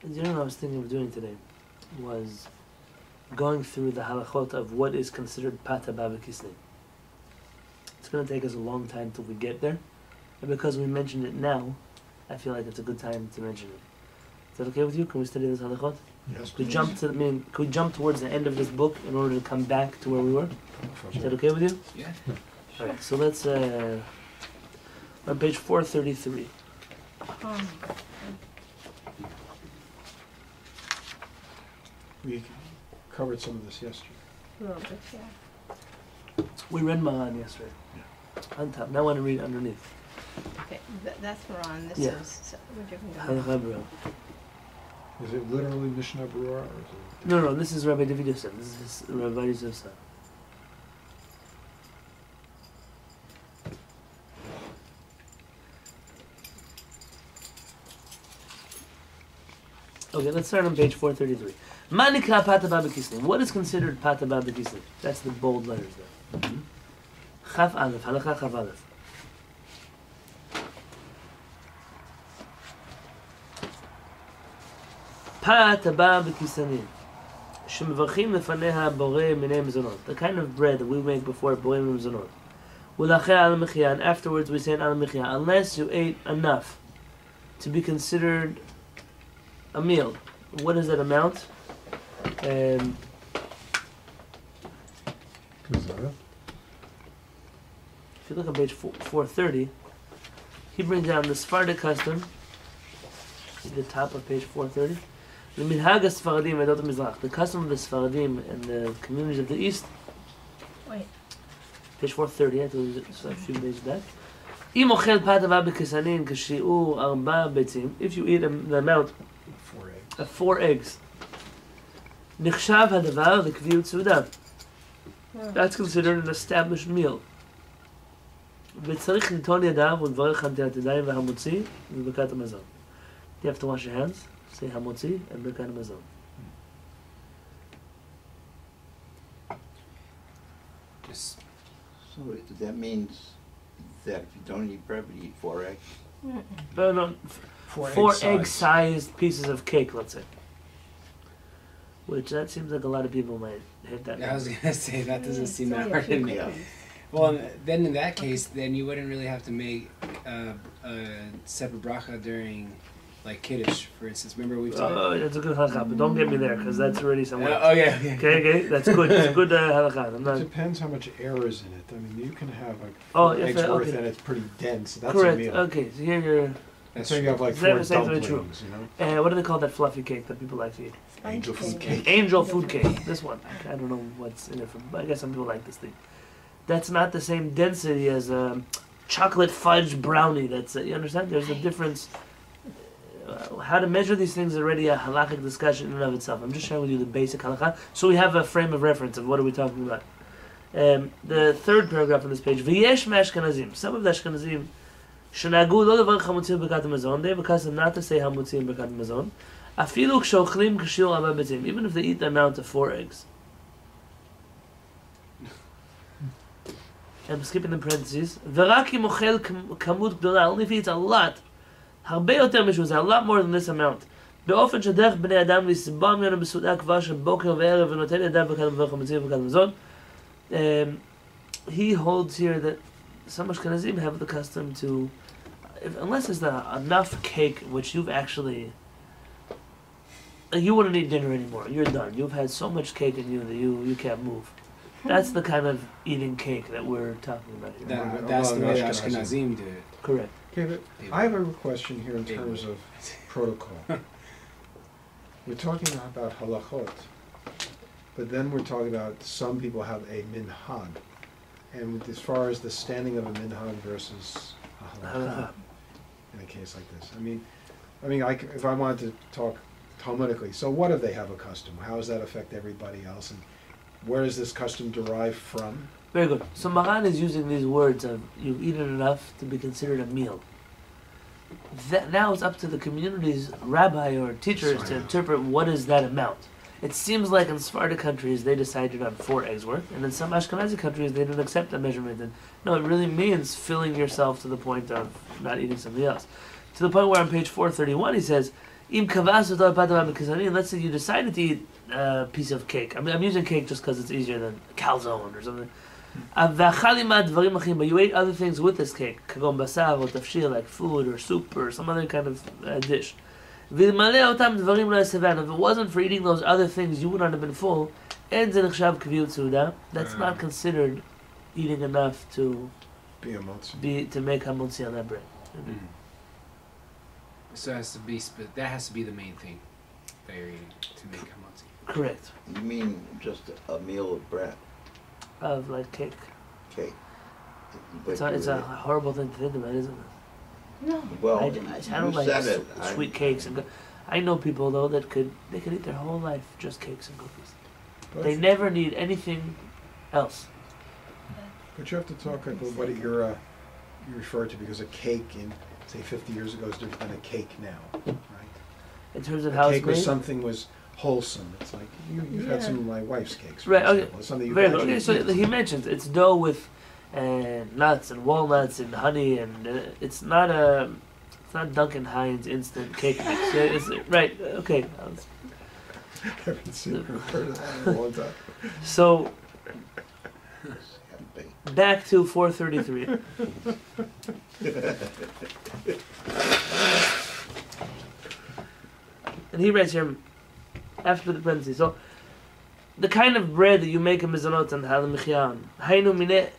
You know what I was thinking of doing today was going through the halachot of what is considered pata b'kisnin. It's going to take us a long time till we get there, and because we mentioned it now, I feel like it's a good time to mention it. Is that okay with you? Can we study this halachot? Yes. Could we jump to? Can we jump towards the end of this book in order to come back to where we were? Is that okay with you? Yeah. All right. So let's on page 433. We covered some of this yesterday. A little bit, yeah. We read Mahan yesterday. On top. Now I want to read underneath. Okay, that's Quran. This Yeah. is what you can go. Halacha Berurah. Is it literally Mishnah Berurah, or is it? No, this is Rabbi David Yosef. This is Rabbi Yosef's son. Okay, let's start on page 433. Manika pata b'kisnin. What is considered pata b'kisnin? That's the bold letters there. Chaf Aleph, halacha Chaf Aleph. Pata b'kisanin. Shemvarchim lefaneha borei minei mezonot. The kind of bread that we make before borei minei mezonot. Ulachei al mechia, and afterwards we say an al mechia, unless you ate enough to be considered a meal. What is that amount? Kazara? If you look on page 430, he brings down the Sephardic custom. See the top of page 430? The minhag Sfaradim v'edot mizrach. The custom of the Sfaradim and the communities of the East. Wait. Page 430, I told you it's a few pages back. Im ochel pata b'kisanin kshi'u arba betzim. If you eat the amount 4 eggs. of 4 eggs, nichshav hadavar l'kviyut suda. That's considered an established meal. וצריך לטעון ידיו ולברך על נטילת ידיים והמוציא וברכת המזון. You have to wash your hands, say המוציא and ברכת המזון. Just So that means that if you don't eat bread, but you eat 4 eggs? No, 4 egg-sized pieces of cake, let's say. Which that seems like a lot of people might hit that. I was gonna say that doesn't seem It's that only a hard few to me. Yeah. Well, then in that case, then you wouldn't really have to make a separate bracha during, like Kiddush, for instance. Remember we've talked. Oh, that's a good halakha, but don't get me there because that's already somewhere. Oh yeah, yeah. Okay, that's good. It's a good halakha. I'm It not. depends how much air is in it. I mean, you can have like Oh, 4 if eggs I- worth okay. and it's pretty dense. That's Correct. a meal. Okay, so here you're. That's So you have like That 4 is definitely dumplings, true. you know? What do they call that fluffy cake that people like to eat? Angel food cake. Angel food cake. This one. I don't know what's in it. I guess some people like this thing. That's not the same density as a chocolate fudge brownie. That's you understand? There's a difference. How to measure these things is already a halakhic discussion in and of itself. I'm just sharing with you the basic halakha, so we have a frame of reference of what are we talking about. The third paragraph on this page. V'yesh me'ashkenazim. Some of the Ashkenazim shenagu lo levarach hamutzi b'kat hamazon. They have a custom not to say hamutzi b'kat hamazon. Afilu k'shochlim k'shil arba betzim. Even if they eat the amount of 4 eggs. I'm skipping the parentheses. V'rak im ochel kamut gdola. Only if he eats a lot. הרבה יותר משהו, זה a lot more than this amount. באופן שדרך בני אדם לסבוע ממנו בסעודה כבר של בוקר וערב ונותן ידיו ברכת המברך המציא וברכת המזון. He holds here that some Ashkenazim have the custom to, unless there's enough cake which you've actually, you wouldn't eat dinner anymore. You're done. You've had so much cake in you that you can't move. That's the kind of eating cake that we're talking about here. That's the way the Ashkenazim. Ashkenazim do it. Correct. Okay, but I have a question here in terms of protocol. We're talking about halachot, but then we're talking about some people have a minhag. And as far as the standing of a minhag versus a halakha in a case like this, I mean, if I wanted to talk Talmudically, so what if they have a custom? How does that affect everybody else? And where does this custom derive from? Very good. So Maran is using these words of you've eaten enough to be considered a meal. That now it's up to the community's rabbi or teachers to interpret what is that amount. It seems like in Sephardic countries they decided on 4 eggs worth, and in some Ashkenazi countries they didn't accept that measurement. And no, it really means filling yourself to the point of not eating something else. To the point where on page 431 he says, Im kavas v'to pata b'kisanin. Let's say you decided to eat a piece of cake. I'm using cake just because it's easier than calzone or something. But you ate other things with this cake, kagon basar or tafshir, like food or soup or some other kind of dish. If it wasn't for eating those other things, you would not have been full. That's not considered eating enough to Be a motzi. to make hamotzi on that bread. So it has to be that has to be the main thing that you're eating to make hamotzi. Correct. You mean just a meal of bread, Of like cake. cake? But It's a you- horrible thing to think about, isn't it? No. Well, I you don't like said it. sweet cakes and. I know people though that could eat their whole life just cakes and cookies. They never need anything else. But you have to talk about what you refer to, because a cake in, say, 50 years ago is different than a cake now, right? In terms of A how it's cake was made. something was wholesome. It's like you've had Yeah. some of my wife's cakes, for Right, okay. example. It's something you Very can good. Okay, actually so eat. he mentions it's dough with nuts and walnuts and honey, and it's not Duncan Hines instant cake mix. Yeah, right? Okay. I haven't seen or heard of that in a long time. So Have back to 433. And he writes here after the parentheses. So the kind of bread that you make in mizanot and halamichian, haynu minei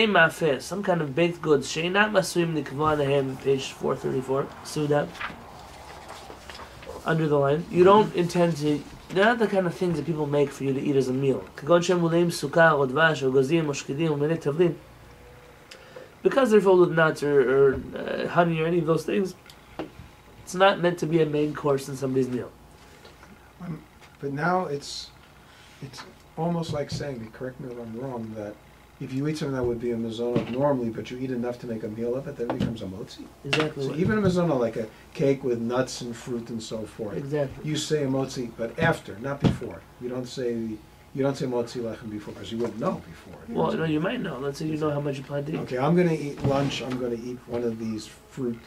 ma'afeh, some kind of baked goods, sheinat masuim nikva alehem, page 434, Suda, under the line. You don't intend to. They're not the kind of things that people make for you to eat as a meal. Kagon shem muleim sukar or dvash or gozim or shkidim or minei tavlin. Because they're filled with nuts or honey or any of those things, it's not meant to be a main course in somebody's meal. But now it's almost like saying, correct me if I'm wrong, that if you eat something that would be a mizonot normally, but you eat enough to make a meal of it, then it becomes a motzi. Exactly. So even a mizonot, like a cake with nuts and fruit and so forth, Exactly. you say a motzi, but after, not before. You don't say motzi lechem before, because you wouldn't know before. Well, no, you might know. Let's say you know how much you plan to eat. Okay, I'm going to eat lunch. I'm going to eat one of these fruit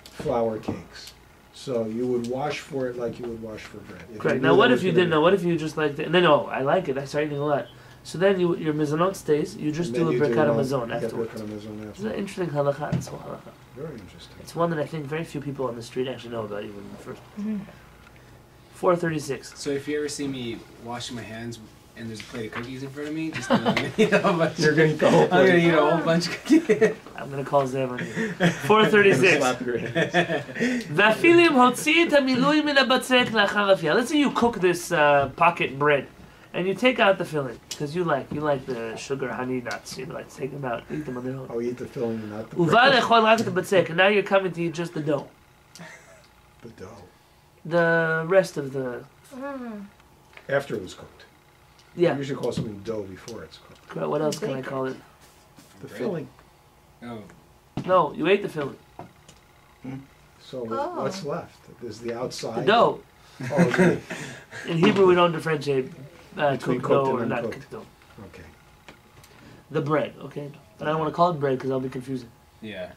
flour cakes. So you would wash for it like you would wash for bread. If you Correct. knew Now, that what was if you gonna didn't know? What if you just like, and then, oh, I like it. I start eating a lot. So then your mizanot stays. You just And do a then you birkat one- mazon you get afterwards. birkat hamazon It's an afterwards. interesting halakha. This whole halakha. Very interesting. It's one that I think very few people on the street actually know about, even in the first. Mhm. 436. So if you ever see me washing my hands and there's a plate of cookies in front of me, just know I'm gonna eat a whole bunch. You're going to eat the whole I'm gonna plate. eat a whole bunch of cookies. I'm gonna call Zev. 436. Vafilim hotzi et hamilui min habatzek lachar afia. Let's say you cook this pocket bread, and you take out the filling because you like the sugar, honey, nuts. You like to take them out, eat them on their own. Oh, eat the filling, not the Uva bread. lechol rak et habatzek, and now you're coming to eat just the dough. The dough. The rest of the After it was cooked. yeah. You usually call something dough before it's cooked. What else can I call it? The Bread? filling. Oh, No, you ate the filling. So Oh. what's left? There's the outside. The dough. Oh, okay. In Hebrew, we don't differentiate Between cooked dough cooked or and not uncooked. cooked dough. Okay. The bread, okay. But I don't want to call it bread because that'll be confusing. yeah.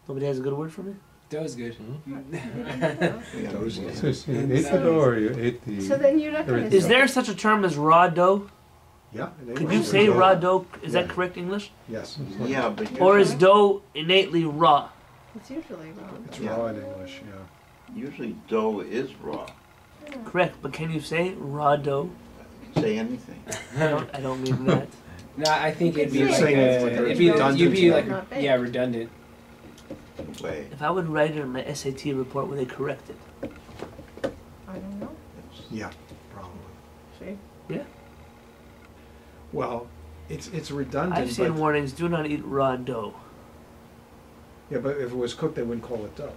Nobody has a good word for me. Dough's good. Dough's good. So you ate the dough or you ate the... So then you're not gonna Everything. Is there such a term as raw dough? Yeah. in Could English, you say there's raw dough? Is that Yeah. correct English? Yes. Yeah, but Or is usually, dough innately raw? It's usually wrong. It's Yeah. raw in English, yeah. usually dough is raw. Correct, but can you say raw dough? Say anything. I don't mean that. No, I think it'd be You're like saying it's like it'd be redundant, you'd be yeah. like Not bad. yeah redundant. Way. If I would write it in my SAT report, would they correct it? I don't know. It's- Yeah, probably. See? Well, it's redundant. I've seen but, warnings: do not eat raw dough. yeah, but if it was cooked, they wouldn't call it dough.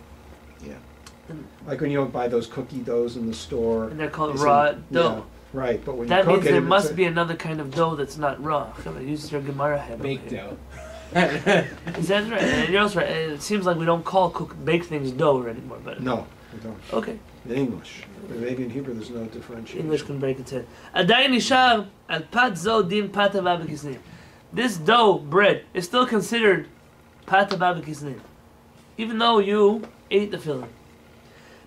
Yeah. Like when you buy those cookie doughs in the store. And they're called it's raw in- dough. Yeah, right, but when That you cook means it, there it's must a- be another kind of dough that's not raw. Come on, use your Gemara head. Baked dough. Is that right? And you're also right. It seems like we don't call baked things dough anymore. But No, we don't. okay, In English. But maybe in Hebrew there's no differentiation. English can break its head. Adayin nishar al pat zo din pata b'abikisnim. This dough bread is still considered pata b'abikisnim. even though you ate the filling.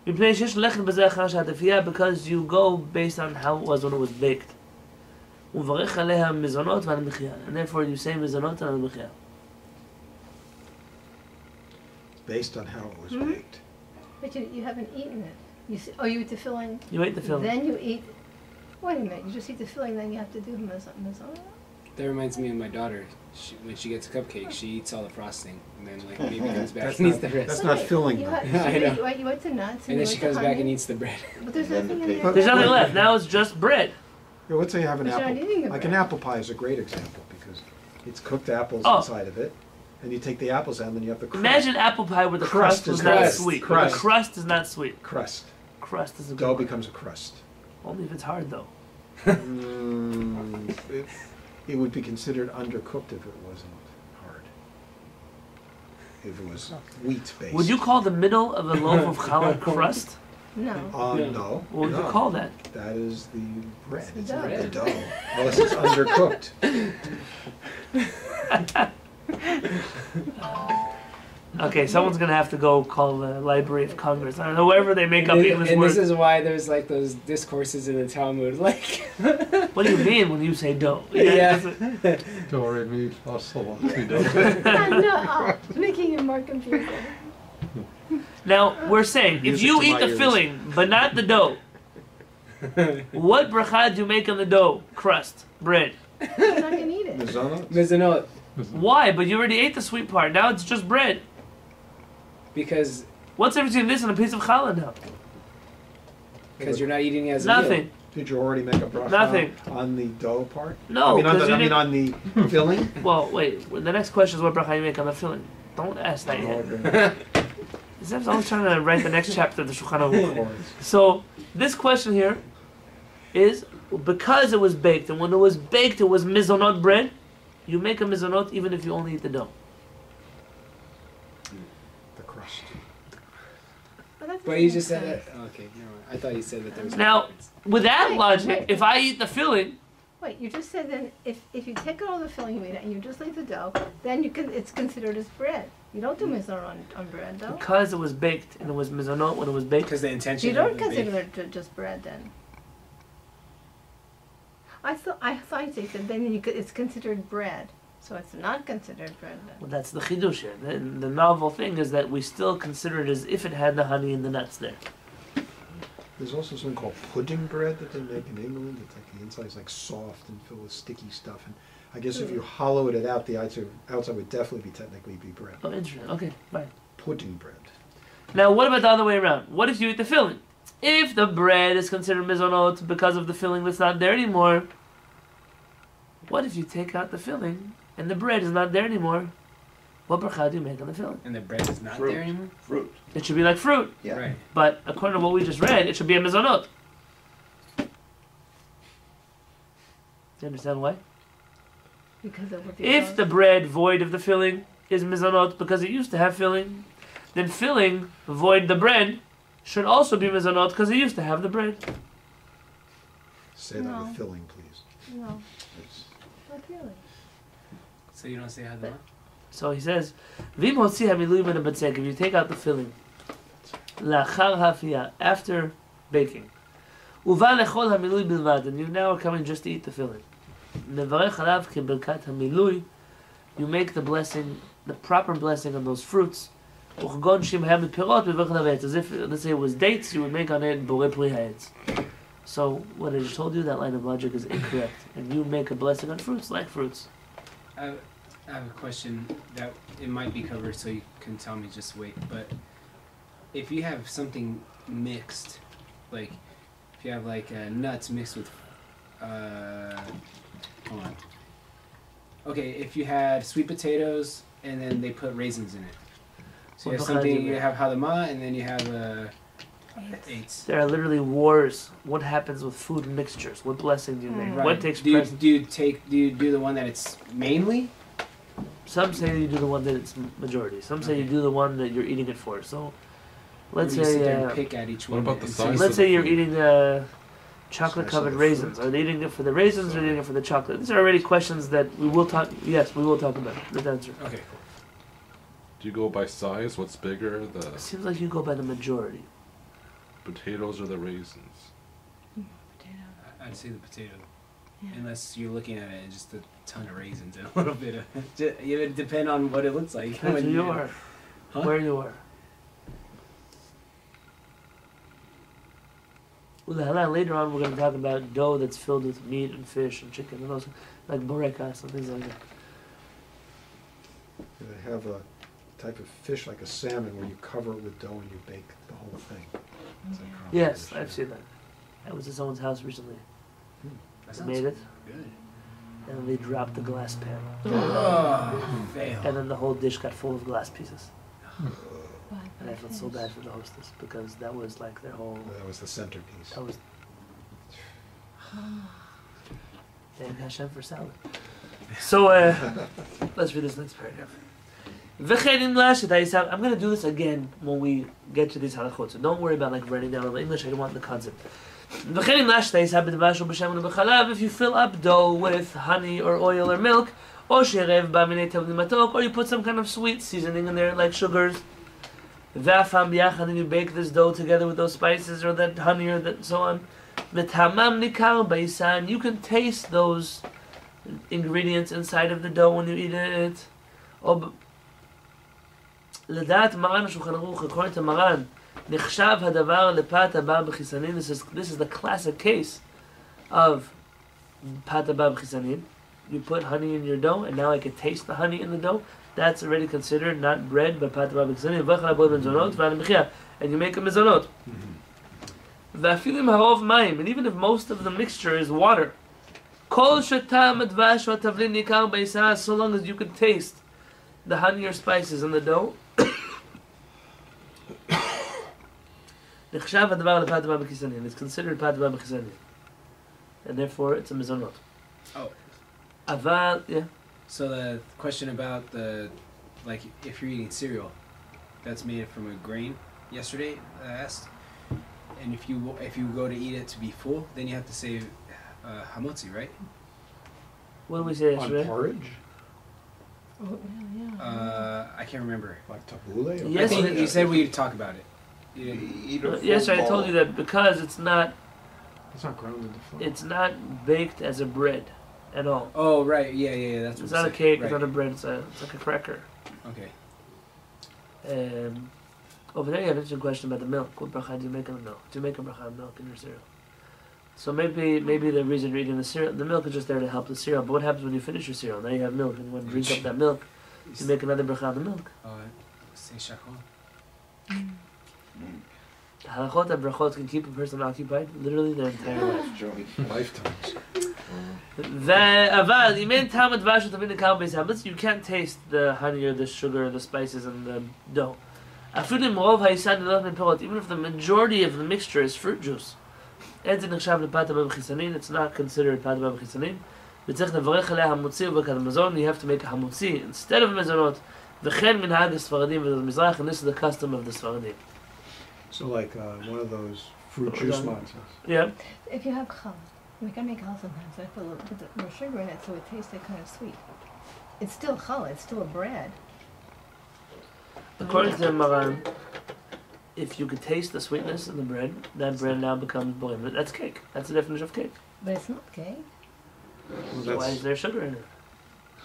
מפני שיש לחם בזה אחר שהתפייה, because you go based on how it was when it was baked. ומברך עליה מזונות ועל המחיה. And therefore you say מזונות ועל המחיה. Based on how it was Hmm? baked. But you haven't eaten it. You eat the filling. You ate the filling. Then you eat. Wait a minute. You just eat the filling, then you have to do mezonot. That reminds me of my daughter. When she gets a cupcake, she eats all the frosting, and then like maybe comes back That's and eats not- the rest. that's not filling, You though. had, I know. you ate the nuts, And then she you ate comes the back and honey. eats the bread. But there's Then nothing the in there. There's nothing left. Now it's just bread. Yeah, let's say you have an But you're not apple. eating the Like an bread. apple pie is a great example because it's cooked apples Oh. inside of it, and you take the apples out, and then you have the crust. Imagine apple pie where the Crust crust is was not crust. sweet. Crust. The crust is not sweet. crust. Crust is a good Dough one. becomes a crust. Only if it's hard though. It would be considered undercooked if it wasn't hard. If it was wheat based. Would you call the middle of a loaf of challah crust? No. No. What would no. you call that? That is the bread. the It's not dough. the dough. Unless it's undercooked. Okay, someone's gonna have to go call the Library of Congress. I don't know, whoever they make up English And words. this is why there's like those discourses in the Talmud, like. What do you mean when you say dough? Yeah. Do re mi fa sol la si do. No, making it more confusing. Now we're saying if Music you to eat my the ears. filling but not the dough, what bracha do you make on the dough? Crust, bread. You're not gonna eat it. Mizana? Mizanot, Why? But you already ate the sweet part. Now it's just bread. because What's the difference between this and a piece of challah now? you're not eating it as a meal. Nothing. Did you already make a bracha Nothing. on the dough part? No, I mean, on 'cause the, you I mean didn't- on the filling? Well, wait. The next question is what bracha you make on the filling. Don't ask that yet. I'm always trying to write the next chapter of the Shulchan Aruch. So this question here is because it was baked, and when it was baked, it was mizonot bread. You make a mizonot even if you only eat the dough. The crust. But you just said that. Oh, okay, never mind. I thought you said that there was. Now, with that Wait, logic, wait. if I eat the filling, Wait, you just said then if you take out all the filling you eat it and you just leave the dough, then it's considered as bread. You don't do mizor on bread though. because it was baked and it was mizonot when it was baked. Because the intention. You don't of the consider bake- it just bread then. I thought you said then it's considered bread, so it's not considered bread then. Well, that's the chidush here. The novel thing is that we still consider it as if it had the honey and the nuts there. There's also something called pudding bread that they make in England. It's like the inside is like soft and filled with sticky stuff. And I guess if you hollowed it out, the outside would definitely technically be bread. Oh, interesting. Okay, fine. Pudding bread. Now, what about the other way around? What if you eat the filling? If the bread is considered mizonot because of the filling that's not there anymore, what if you take out the filling and the bread is not there anymore? What bracha do you make on the filling? And the bread is not Fruit. there anymore. Fruit. It should be like fruit, Yeah. Right. but according to what we just read, it should be a mizonot. Do you understand why? Because of what If the bread void of the filling is mizonot because it used to have filling, then filling void the bread should also be mizonot because it used to have the bread. Say that No. with filling, please. No, It's, not really. So you don't say hadama. So he says, "Vim hotzi hamilui min habatzek." If you take out the filling, lachar hafiyah, after baking, uva lechol hamilui bilvad, and you now are coming just to eat the filling. Nevarech alav kebirkat hamilui. You make the blessing, the proper blessing on those fruits. Uchgon shim hayam pirot mevarech alav. As if, let's say, it was dates, you would make on it borei pri haetz. So what I just told you, that line of logic is incorrect, and you make a blessing on fruits like fruits. I have a question that it might be covered, so you can tell me. Just wait. But if you have something mixed, like if you have like nuts mixed with, hold on. Okay, if you had sweet potatoes and then they put raisins in it, so you have What something. bracha do you You have hadama and then you have eights. There are literally wars. What happens with food mixtures? What blessing do you make? Right. What takes do you, precedence? do you do the one that it's mainly? Some say you do the one that it's majority. Some say you Okay. do the one that you're eating it for. So, let's Or do you sit say there and pick at each what one. about the and size? see- let's say you're eating chocolate covered Slice of the raisins. fruit. Are they eating it for the raisins or are they eating it for the chocolate? These are already questions that we will talk. Yes, we will talk about. Let's answer. Okay. Do you go by size? What's bigger? It The seems like you go by the majority. potatoes or the raisins? I'd say the potato. Yeah. Unless you're looking at it and just a ton of raisins and a little bit of. It would depend on what it looks like. Depends when who you are, Huh? where you are. Well, later on, we're going to talk about dough that's filled with meat and fish and chicken and those, like borekas and things like that. They have a type of fish like a salmon where you cover it with dough and you bake the whole thing. It's a common Yes, dish, I've yeah. seen that. I was at someone's house recently. That They sounds made it, good. and then they dropped the glass pan. Oh, fail. And then the whole dish got full of glass pieces. Why, And I felt so bad for the hostess because that was like their whole. That was the centerpiece. That was. Thank Hashem for salad. So, let's read this next paragraph. I'm going to do this again when we get to these halachot, so don't worry about like writing down all the English, I don't want the concept. If you fill up dough with honey or oil or milk, or you put some kind of sweet seasoning in there like sugars, and you bake this dough together with those spices or that honey or that so on, you can taste those ingredients inside of the dough when you eat it. לדעת מרן השולחן ערוך, according to Maran, נחשב הדבר לפת הבא בחיסנין. This is the classic case of פת הבא בחיסנין. You put honey in your dough, and now I can taste the honey in the dough. That's already considered not bread, but פת הבא בחיסנין. ואכל הבוא במזונות, ועל המחיה, and you make a מזונות. ואפילו אם הרוב מים, and even if most of the mixture is water, כל שטעם הדבש או התבלין ניכר בעיסה, so long as you can taste the honey or spices in the dough, נחשב הדבר לפת הבא בחיסנין. It's considered פת הבא בחיסנין. And therefore it's a mezonot. Oh. אבל, yeah. So the question about the, like, if you're eating cereal, that's made from a grain. Yesterday I asked, and if you go to eat it to be full, then you have to say hamotzi, right? What did we say On yesterday? porridge? Oh, yeah. I can't remember. Like tabbouleh? Or Yes, I think it- you said we'd talk about it. You didn't. Eat a full Yes, I told bowl. you that because it's not ground into flour. it's not baked as a bread at all. Oh right, yeah. That's what It's we not a said. cake, Right. it's not a bread, it's like a cracker. Okay. Over there you have an interesting question about the milk. What bracha do you make on the milk? Do you make a bracha on milk in your cereal? So maybe the reason you're eating the milk is just there to help the cereal. But what happens when you finish your cereal? Now you have milk and you want to drink up that milk. You make another bracha on the milk. Say shachol. The halachot and brachot can keep a person occupied literally their entire life. Joey. Lifetimes. אבל אם אין טעם הדבש ותבין ניכר בעיסה, you can't taste the honey or the sugar or the spices and the dough. אפילו אם רוב העיסה נלך מפירות, even if the majority of the mixture is fruit juice, אין זה נחשב לפת הבא בחיסנין, it's not considered פת הבא בחיסנין, וצריך לברך עליה המוציא וברכת המזון, you have to make a המוציא instead of מזונות, וכן מנהג הספרדים ובמזרח, and this is the custom of the Sfaradim. So like one of those fruit juice matzahs. Yeah. If you have challah, we can make challah sometimes. I put a little bit more sugar in it so it tastes like kind of sweet. It's still challah, it's still a bread. According to Maran, if you could taste the sweetness in the bread, that bread now becomes boim. That's cake. That's the definition of cake. But it's not cake. Well, So why that's- is there sugar in it?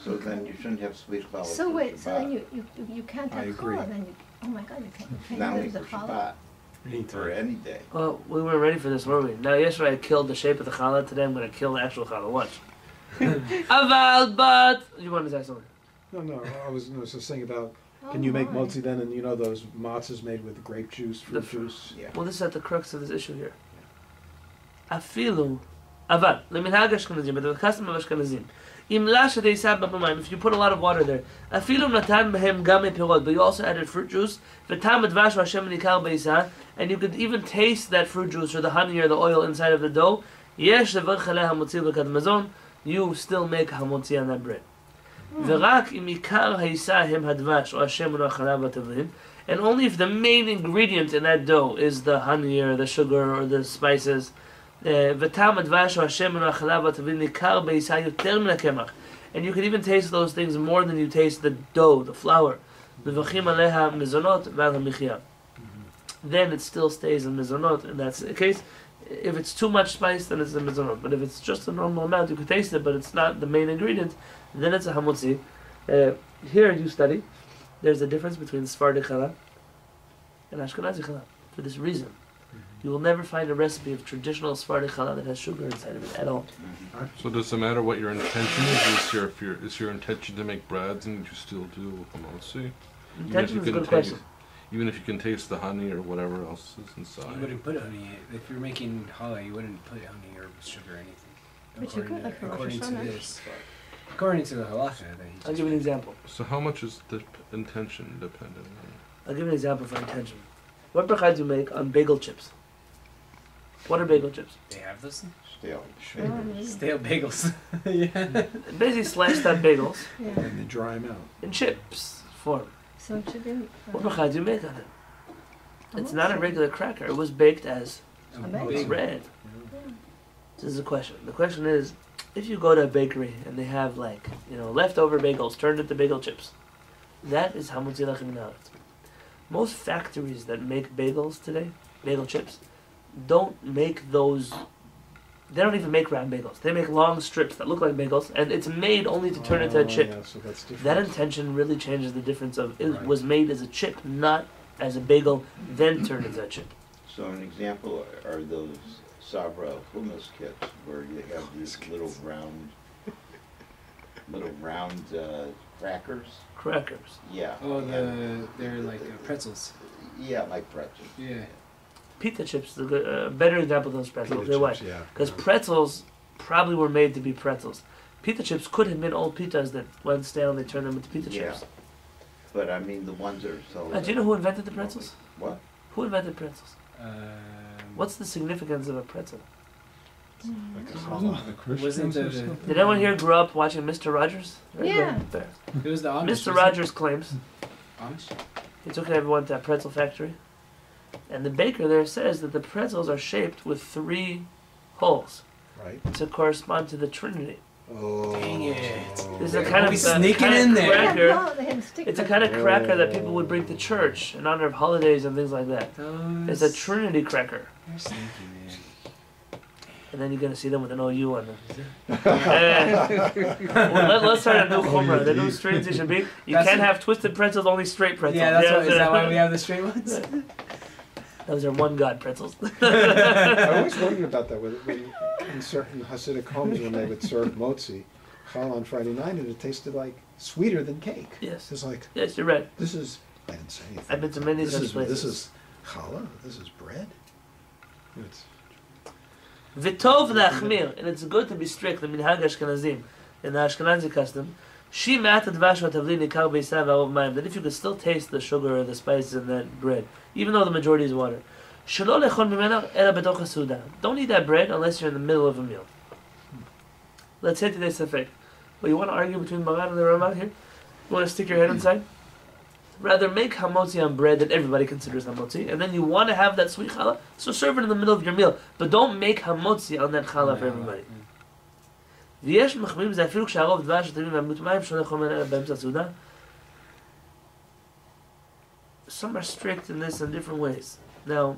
So then you shouldn't have sweet challah. So for wait, so then Shabbat. you can't I have agree. challah, then you, oh my god, you can't Not only use the for challah. Shabbat, for Anytime. any day. Well, we weren't ready for this, were we? Now, yesterday I killed the shape of the challah. Today I'm going to kill the actual challah. Watch. Aval, but you want to say something? No, I was just saying about, Oh can you make my. motzi then, and you know those matzahs made with grape juice, fruit The- juice? Yeah. Well, this is at the crux of this issue here. Afilu, aval, leminhag Ashkenazim, but the custom of Ashkenazim. Imla shadei b'mayim. If you put a lot of water there, afilu natan behem gam pirot, but you also added fruit juice. V'tam advash Hashem nikal beisa, and you could even taste that fruit juice or the honey or the oil inside of the dough. Yesh levarch aleh hamotzi b'kat mazon. You still make hamotzi on that bread. ורק אם עיקר העיסה הם הדבש או השמן או החלב והתבלין, and only if the main ingredient in that dough is the honey or the sugar or the spices, וטעם הדבש או השמן או החלב והתבלין ניכר בעיסה יותר מן הקמח, and you can even taste those things more than you taste the dough, the flour. Mevachim aleha mizonot v'al hamichya. Then it still stays in mizonot, and that's the case. If it's too much spice, then it's a mizonot. But if it's just a normal amount, you can taste it, but it's not the main ingredient, then it's a hamotzi. Here you study, there's a difference between Sephardic challah and Ashkenazi challah. For this reason, you will never find a recipe of traditional Sephardic challah that has sugar inside of it at all. So does it matter what your intention is? Is your intention to make breads and you still do hamotzi? Intention is a good question. Even if you can taste the honey or whatever else is You inside. wouldn't put honey if you're making challah. You wouldn't put honey or sugar or anything. But you could, like for Rosh according to Hashanah. this, according to the halacha. That he I'll give you an example. So how much is the intention dependent on? I'll give you an example for intention. What bracha do you make on bagel chips? What are bagel chips? They have those things? Stale. Stale bagels. Yeah. Basically sliced up bagels Yeah, And they dry them out. in chips form. so it should be. What bracha do you make on it? It's not a regular cracker. It was baked as A bagel. bread. This is the question. The question is, if you go to a bakery and they have leftover bagels turned into bagel chips, that is hamutzi lachem min haaretz. Most factories that make bagels today, bagel chips, don't make those. They don't even make round bagels. They make long strips that look like bagels, and it's made only to turn into a chip. Yeah, so that's different. That intention really changes the difference of it Right. was made as a chip, not as a bagel, then turned into a chip. So an example are those Sabra hummus kits where you have these little round crackers. Crackers. Yeah. Oh, and- they're like pretzels. Yeah, like pretzels. Yeah. Pita chips is a good, better example than those pretzels. Pita They're why? chips, yeah. Because Yeah. pretzels probably were made to be pretzels. Pita chips could have been old pitas that went stale and they turned them into pita Yeah. chips. But I mean the ones that are so. Do you know who invented the pretzels? What? Who invented pretzels? Um, What's the significance of a pretzel? Like a Wasn't challah. the Christians Wasn't or the- something? Did anyone here grow up watching Mr. Rogers? Yeah. There. It was the Amish. Mr. wasn't it? Rogers claims Amish. he took everyone to a pretzel factory, and the baker there says that the pretzels are shaped with 3 holes Right? to correspond to the Trinity. Oh. Dang it. This is a Don't kind be of sneaking kind in of there. cracker. No, they had to stick It's a them. kind of cracker that people would bring to church in honor of holidays and things like that. It's a Trinity cracker. You're sneaky, man. And then you're going to see them with an OU on them. Let's start a new chumrah. The new strains it should be. You That's can't a- have twisted pretzels, only straight pretzels. Yeah, that's why. Is that why we have the straight ones? Those are one God pretzels. I always wondered about that when in certain Hasidic homes when they would serve motzi, challah on Friday night, and it tasted like sweeter than cake. Yes. It's like, Yes, you're right. this is, I didn't say anything. I've been to many this such is, places. This is challah, this is bread. It's, V'tov lachmir, and it's good to be strict. The minhag Ashkenazim, in the Ashkenazi custom, shi ma'at advash v'tavli nikar beisav v'arov mayim. That if you could still taste the sugar or the spices in that bread, even though the majority is water, shelo lechol mimena ela betoch hasuda. Don't eat that bread unless you're in the middle of a meal. Let's say today's safek. Well, you want to argue between Maran and the Ramah here? You want to stick your head inside? Rather make hamotzi on bread that everybody considers hamotzi, and then you want to have that sweet challah, so serve it in the middle of your meal. But don't make hamotzi on that challah for everybody. ויש מחמירים זה אפילו כשהרוב דבש הטבעים והמיעוט מים שונה חומר אלא באמצע הסעודה. Some are strict in this in different ways. Now,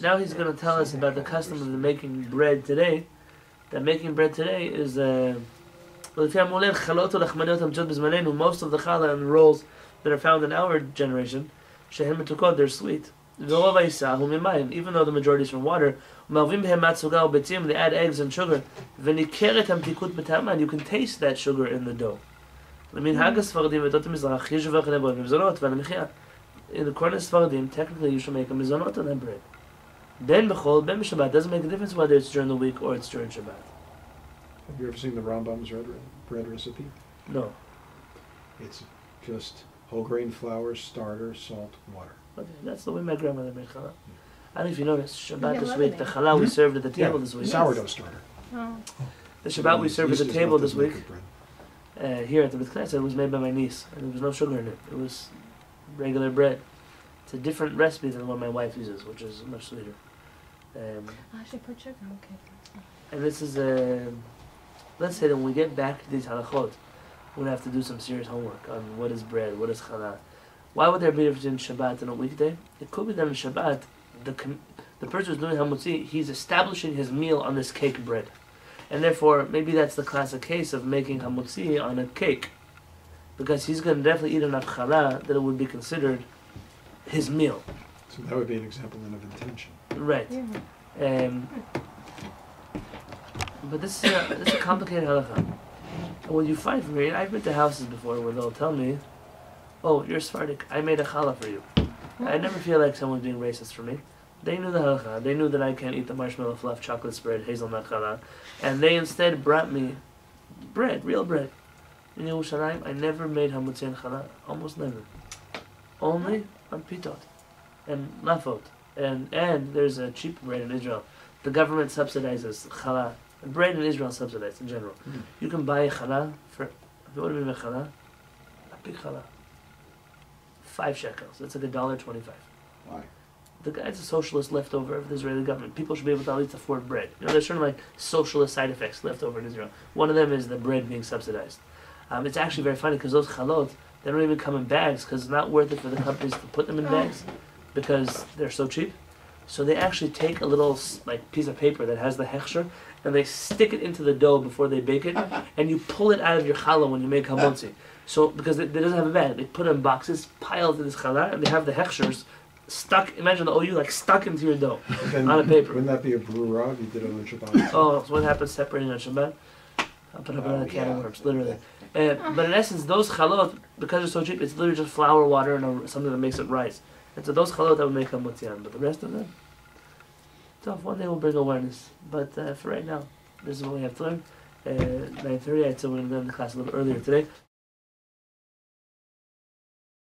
now he's going to tell us about the custom of the making bread today. That making bread today is most of the challah and rolls that are found in our generation, they're sweet. Even though the majority is from water, they add eggs and sugar. And you can taste that sugar in the dough. In the corner of Sfardim, technically you should make a mizonot on that bread. Ben b'chol, ben b'shabbat, doesn't make a difference whether it's during the week or it's during Shabbat. have you ever seen the Rambam's bread recipe? No. It's just whole grain flour, starter, salt, water. Okay, that's the way my grandmother made challah. I don't know if you noticed, Shabbat Yeah, this leavening. week, the challah we served at the table this week. Sourdough starter. Oh. The Shabbat we served at the Yeast is table not this the week, liquid bread. here at the Beit Knesset, was made by my niece, and there was no sugar in it. It was regular bread. It's a different recipe than the one my wife uses, which is much sweeter. Actually, put sugar. Okay. And this is let's say that when we get back to these halachot, we're gonna have to do some serious homework on what is bread, what is challah. Why would there be a difference in Shabbat and a weekday? It could be that in Shabbat, the person who's doing hamutzi, he's establishing his meal on this cake bread, and therefore maybe that's the classic case of making hamutzi on a cake, because he's gonna definitely eat enough challah that it would be considered his meal. So that would be an example then of intention. Right. Yeah. But this is a complicated halacha. And what you find from here, I've been to houses before where they'll tell me, "Oh, you're Sephardic. I made a challah for you." I never feel like someone's being racist for me. They knew the halacha. They knew that I can't eat the marshmallow fluff chocolate spread hazelnut challah, and they instead brought me bread, real bread. In Yerushalayim, I never made hamutzi and challah. Almost never. Only on pitot and lafot. And there's a cheap bread in Israel. The government subsidizes challah. Bread in Israel is subsidized in general. You can buy a challah for, if you want to make a challah, a big challah, 5 shekels. That's like $1.25. Why? The guy's a socialist leftover of the Israeli government. People should be able to at least afford bread. You know, there's certain like socialist side effects left over in Israel. One of them is the bread being subsidized. It's actually very funny because those chalot, they don't even come in bags because it's not worth it for the companies to put them in bags because they're so cheap. So they actually take a little like piece of paper that has the hechsher and they stick it into the dough before they bake it, and you pull it out of your challah when you make hamotzi. So because it doesn't have a bag, they put it in boxes, piled in this challah, and they have the hechshers stuck. Imagine the OU like stuck into your dough Then on a paper. Wouldn't that be a brura if you did it on Shabbat? Oh, so what happens separating on Shabbat? I'll put up another can of worms, literally. But in essence, those chalot, because they're so cheap, it's literally just flour, water, and something that makes it rise. And so those chalot that would make hamotzi on, but the rest of them, tough. One day we'll bring awareness. But for right now, this is what we have to learn. 9:30, I said we're going to end the class a little earlier today.